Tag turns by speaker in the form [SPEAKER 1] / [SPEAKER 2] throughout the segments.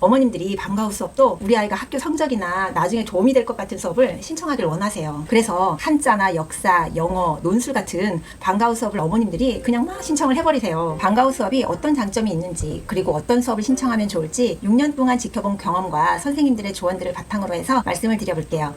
[SPEAKER 1] 어머님들이 방과 후 수업도 우리 아이가 학교 성적이나 나중에 도움이 될 것 같은 수업을 신청하길 원하세요. 그래서 한자나 역사, 영어, 논술 같은 방과 후 수업을 어머님들이 그냥 막 신청을 해버리세요. 방과 후 수업이 어떤 장점이 있는지, 그리고 어떤 수업을 신청하면 좋을지 6년 동안 지켜본 경험과 선생님들의 조언들을 바탕으로 해서 말씀을 드려볼게요.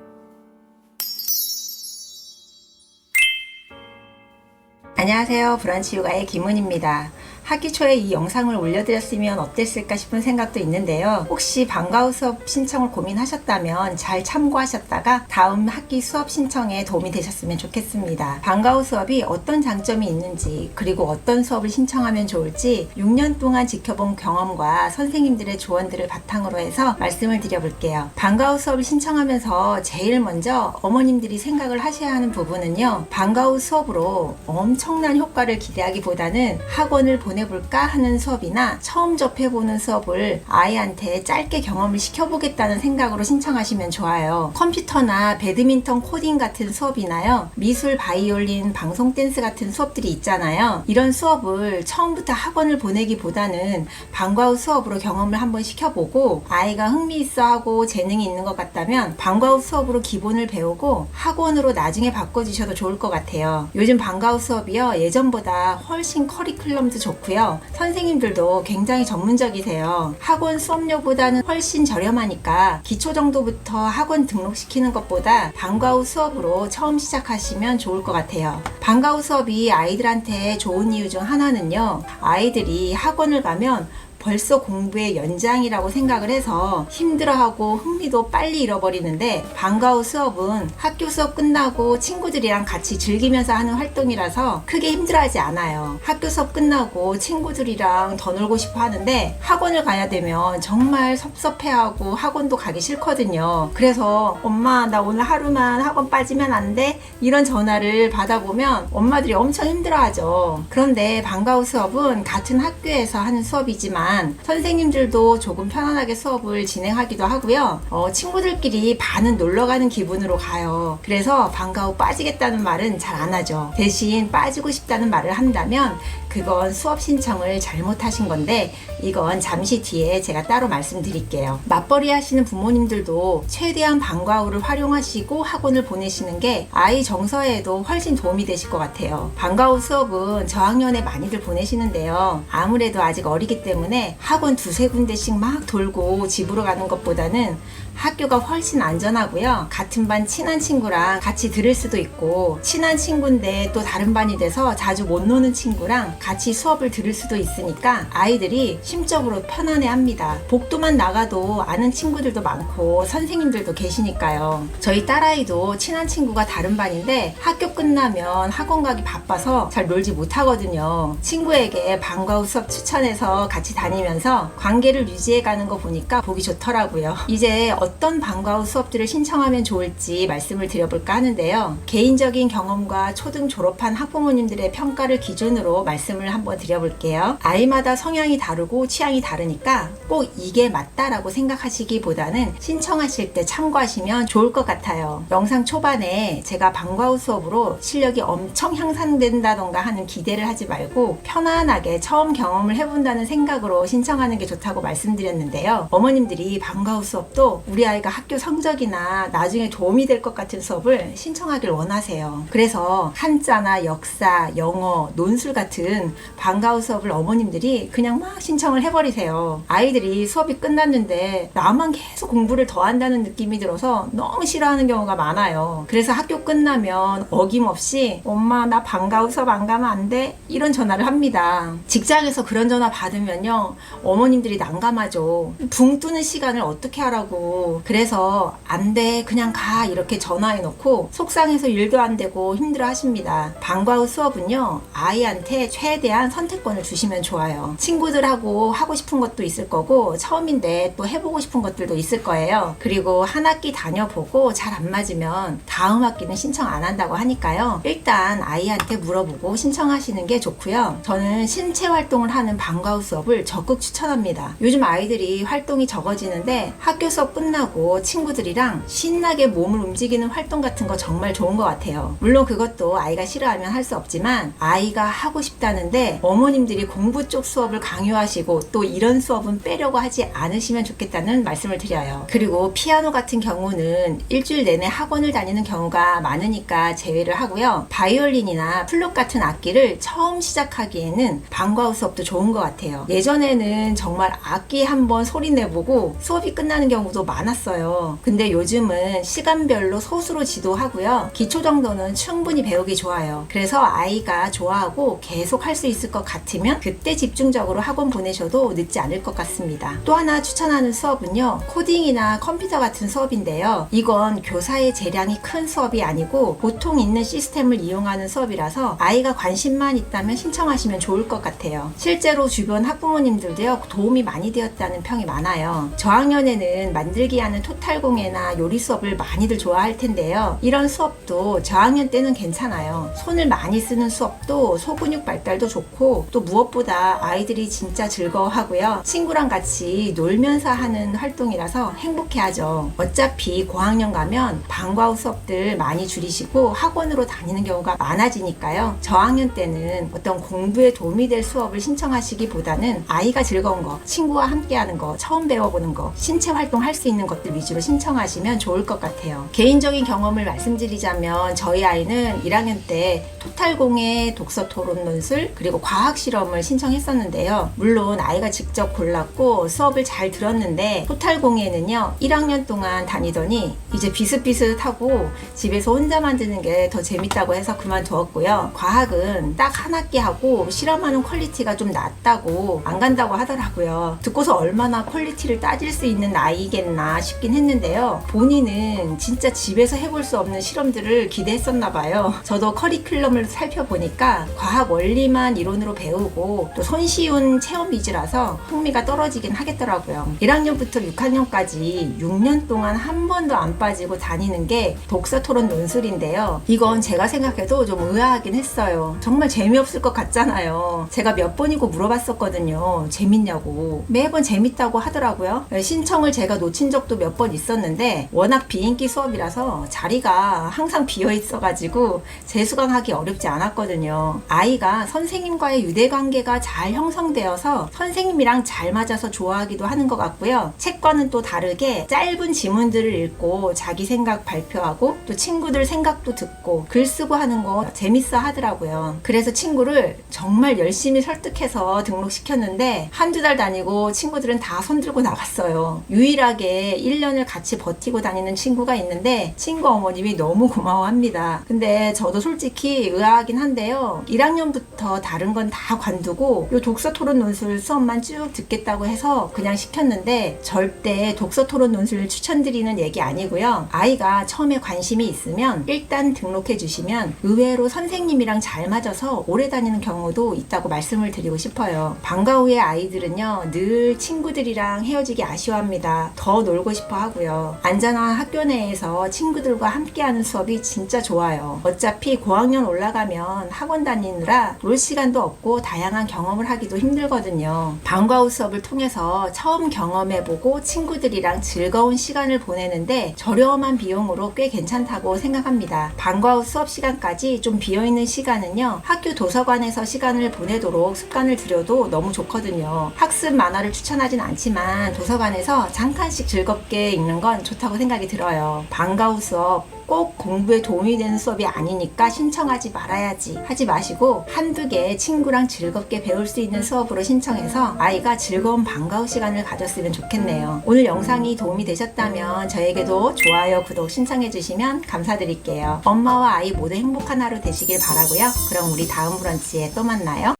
[SPEAKER 1] 안녕하세요. 브런치 육아의 김은입니다. 학기 초에 이 영상을 올려드렸으면 어땠을까 싶은 생각도 있는데요. 혹시 방과 후 수업 신청을 고민하셨다면 잘 참고하셨다가 다음 학기 수업 신청에 도움이 되셨으면 좋겠습니다. 방과 후 수업이 어떤 장점이 있는지, 그리고 어떤 수업을 신청하면 좋을지 6년 동안 지켜본 경험과 선생님들의 조언들을 바탕으로 해서 말씀을 드려볼게요. 방과 후 수업을 신청하면서 제일 먼저 어머님들이 생각을 하셔야 하는 부분은요, 방과 후 수업으로 엄청난 효과를 기대하기보다는 학원을 보내볼까 하는 수업이나 처음 접해보는 수업을 아이한테 짧게 경험을 시켜보겠다는 생각으로 신청하시면 좋아요. 컴퓨터나 배드민턴 코딩 같은 수업이나요, 미술, 바이올린, 방송 댄스 같은 수업들이 있잖아요. 이런 수업을 처음부터 학원을 보내기보다는 방과 후 수업으로 경험을 한번 시켜보고 아이가 흥미있어하고 재능이 있는 것 같다면 방과 후 수업으로 기본을 배우고 학원으로 나중에 바꿔주셔도 좋을 것 같아요. 요즘 방과 후 수업이요, 예전보다 훨씬 커리큘럼도 좋고요, 선생님들도 굉장히 전문적이세요. 학원 수업료보다는 훨씬 저렴하니까 기초 정도부터 학원 등록시키는 것보다 방과 후 수업으로 처음 시작하시면 좋을 것 같아요. 방과 후 수업이 아이들한테 좋은 이유 중 하나는요, 아이들이 학원을 가면 벌써 공부의 연장이라고 생각을 해서 힘들어하고 흥미도 빨리 잃어버리는데, 방과 후 수업은 학교 수업 끝나고 친구들이랑 같이 즐기면서 하는 활동이라서 크게 힘들어하지 않아요. 학교 수업 끝나고 친구들이랑 더 놀고 싶어 하는데 학원을 가야 되면 정말 섭섭해하고 학원도 가기 싫거든요. 그래서 엄마 나 오늘 하루만 학원 빠지면 안 돼? 이런 전화를 받아보면 엄마들이 엄청 힘들어하죠. 그런데 방과 후 수업은 같은 학교에서 하는 수업이지만 선생님들도 조금 편안하게 수업을 진행하기도 하고요. 친구들끼리 반은 놀러가는 기분으로 가요. 그래서 방과 후 빠지겠다는 말은 잘 안 하죠. 대신 빠지고 싶다는 말을 한다면 그건 수업 신청을 잘못하신 건데, 이건 잠시 뒤에 제가 따로 말씀드릴게요. 맞벌이 하시는 부모님들도 최대한 방과 후를 활용하시고 학원을 보내시는 게 아이 정서에도 훨씬 도움이 되실 것 같아요. 방과 후 수업은 저학년에 많이들 보내시는데요, 아무래도 아직 어리기 때문에 학원 두세 군데씩 막 돌고 집으로 가는 것보다는 학교가 훨씬 안전하고요, 같은 반 친한 친구랑 같이 들을 수도 있고, 친한 친구인데 또 다른 반이 돼서 자주 못 노는 친구랑 같이 수업을 들을 수도 있으니까 아이들이 심적으로 편안해 합니다. 복도만 나가도 아는 친구들도 많고 선생님들도 계시니까요. 저희 딸아이도 친한 친구가 다른 반인데 학교 끝나면 학원 가기 바빠서 잘 놀지 못하거든요. 친구에게 방과 후 수업 추천해서 같이 다니면서 관계를 유지해가는 거 보니까 보기 좋더라고요. 이제 어떤 방과 후 수업들을 신청하면 좋을지 말씀을 드려볼까 하는데요, 개인적인 경험과 초등 졸업한 학부모님들의 평가를 기준으로 말씀을 한번 드려볼게요. 아이마다 성향이 다르고 취향이 다르니까 꼭 이게 맞다라고 생각하시기보다는 신청하실 때 참고하시면 좋을 것 같아요. 영상 초반에 제가 방과 후 수업으로 실력이 엄청 향상된다던가 하는 기대를 하지 말고 편안하게 처음 경험을 해본다는 생각으로 신청하는 게 좋다고 말씀드렸는데요. 어머님들이 방과 후 수업도 우리 아이가 학교 성적이나 나중에 도움이 될 것 같은 수업을 신청하길 원하세요. 그래서 한자나 역사, 영어, 논술 같은 방과 후 수업을 어머님들이 그냥 막 신청을 해버리세요. 아이들이 수업이 끝났는데 나만 계속 공부를 더 한다는 느낌이 들어서 너무 싫어하는 경우가 많아요. 그래서 학교 끝나면 어김없이 엄마 나 방과 후 수업 안 가면 안 돼? 이런 전화를 합니다. 직장에서 그런 전화 받으면요, 어머님들이 난감하죠. 붕 뜨는 시간을 어떻게 하라고. 그래서 안 돼 그냥 가 이렇게 전화해 놓고 속상해서 일도 안 되고 힘들어 하십니다. 방과 후 수업은요, 아이한테 최대한 선택권을 주시면 좋아요. 친구들하고 하고 싶은 것도 있을 거고 처음인데 또 해보고 싶은 것들도 있을 거예요. 그리고 한 학기 다녀보고 잘 안 맞으면 다음 학기는 신청 안 한다고 하니까요, 일단 아이한테 물어보고 신청하시는 게 좋고요. 저는 신체 활동을 하는 방과 후 수업을 적극 추천합니다. 요즘 아이들이 활동이 적어지는데 학교 수업 끝나고 친구들이랑 신나게 몸을 움직이는 활동 같은 거 정말 좋은 것 같아요. 물론 그것도 아이가 싫어하면 할 수 없지만 아이가 하고 싶다는데 어머님들이 공부 쪽 수업을 강요하시고 또 이런 수업은 빼려고 하지 않으시면 좋겠다는 말씀을 드려요. 그리고 피아노 같은 경우는 일주일 내내 학원을 다니는 경우가 많으니까 제외를 하고요. 바이올린이나 플룻 같은 악기를 처음 시작하기에는 방과 후 수업도 좋은 것 같아요. 예전에는 정말 악기 한번 소리 내보고 수업이 끝나는 경우도 많았어요. 근데 요즘은 시간별로 소수로 지도하고요. 기초 정도는 충분히 배우기 좋아요. 그래서 아이가 좋아하고 계속 할 수 있을 것 같으면 그때 집중적으로 학원 보내셔도 늦지 않을 것 같습니다. 또 하나 추천하는 수업은요. 코딩이나 컴퓨터 같은 수업인데요. 이건 교사의 재량이 큰 수업이 아니고 보통 있는 시스템을 이용하는 수업이라서 아이가 관심만 있다면 신청하시면 좋을 것 같아요. 실제로 주변 학부모님들도요. 도움이 많이 되었다는 평이 많아요. 저학년에는 만들기 하는 토탈공예나 요리 수업을 많이들 좋아할 텐데요. 이런 수업도 저학년 때는 괜찮아요. 손을 많이 쓰는 수업도 소근육 발달도 좋고 또 무엇보다 아이들이 진짜 즐거워하고요. 친구랑 같이 놀면서 하는 활동이라서 행복해하죠. 어차피 고학년 가면 방과 후 수업들 많이 줄이시고 학원으로 다니는 경우가 많아지니까요. 저학년 때는 어떤 공부에 도움이 될 수업을 신청하시기보다는 아이가 즐거운 거, 친구와 함께하는 거, 처음 배워보는 거, 신체 활동할 수 있는 것들 위주로 신청하시면 좋을 것 같아요. 개인적인 경험을 말씀드리자면 저희 아이는 1학년 때 토탈공예, 독서 토론 논술, 그리고 과학 실험을 신청했었는데요. 물론 아이가 직접 골랐고 수업을 잘 들었는데 토탈공예는요 1학년 동안 다니더니 이제 비슷비슷하고 집에서 혼자 만드는 게 더 재밌다고 해서 그만두었고요. 과학은 딱 한 학기 하고 실험하는 퀄리티가 좀 낮다고 안 간다고 하더라고요. 듣고서 얼마나 퀄리티를 따질 수 있는 나이겠나 싶긴 했는데요. 본인은 진짜 집에서 해볼 수 없는 실험들을 기대했었나 봐요. 저도 커리큘럼을 살펴보니까 과학 원리만 이론으로 배우고 또 손쉬운 체험 위주라서 흥미가 떨어지긴 하겠더라고요. 1학년부터 6학년까지 6년 동안 한 번도 안 빠지고 다니는 게 독서 토론 논술인데요. 이건 제가 생각해도 좀 의아하긴 했어요. 정말 재미없을 것 같잖아요. 제가 몇 번이고 물어봤었거든요. 재밌냐고. 매번 재밌다고 하더라고요. 신청을 제가 놓친 적도 몇 번 있었는데 워낙 비인기 수업이라서 자리가 항상 비어 있어가지고 재수강하기 어렵지 않았거든요. 아이가 선생님과의 유대관계가 잘 형성되어서 선생님이랑 잘 맞아서 좋아하기도 하는 것 같고요. 책과는 또 다르게 짧은 지문들을 읽고 자기 생각 발표하고 또 친구들 생각도 듣고 글 쓰고 하는 거 재밌어 하더라고요. 그래서 친구를 정말 열심히 설득해서 등록시켰는데 한두 달 다니고 친구들은 다 손들고 나갔어요. 유일하게 1년을 같이 버티고 다니는 친구가 있는데 친구 어머님이 너무 고마워합니다. 근데 저도 솔직히 의아하긴 한데요. 1학년부터 다른 건 다 관두고 요 독서 토론 논술 수업만 쭉 듣겠다고 해서 그냥 시켰는데 절대 독서 토론 논술 추천드리는 얘기 아니고요. 아이가 처음에 관심이 있으면 일단 등록해 주시면 의외로 선생님이랑 잘 맞아서 오래 다니는 경우도 있다고 말씀을 드리고 싶어요. 방과 후에 아이들은요 늘 친구들이랑 헤어지기 아쉬워합니다. 더 놀고 싶어 하고요. 안전한 학교 내에서 친구들과 함께하는 수업이 진짜 좋아요. 어차피 고학년 올라가면 학원 다니느라 놀 시간도 없고 다양한 경험을 하기도 힘들거든요. 방과 후 수업을 통해서 처음 경험해보고 친구들이랑 즐거운 시간을 보내는데 저렴한 비용으로 꽤 괜찮다고 생각합니다. 방과 후 수업 시간까지 좀 비어있는 시간은요 학교 도서관에서 시간을 보내도록 습관을 들여도 너무 좋거든요. 학습 만화를 추천하진 않지만 도서관에서 잠깐씩 즐겁게 읽는 건 좋다고 생각이 들어요. 방과 후 수업 꼭 공부에 도움이 되는 수업이 아니니까 신청하지 말아야지 하지 마시고 한두 개 친구랑 즐겁게 배울 수 있는 수업으로 신청해서 아이가 즐거운 방과 후 시간을 가졌으면 좋겠네요. 오늘 영상이 도움이 되셨다면 저에게도 좋아요, 구독 신청해 주시면 감사드릴게요. 엄마와 아이 모두 행복한 하루 되시길 바라고요. 그럼 우리 다음 브런치에 또 만나요.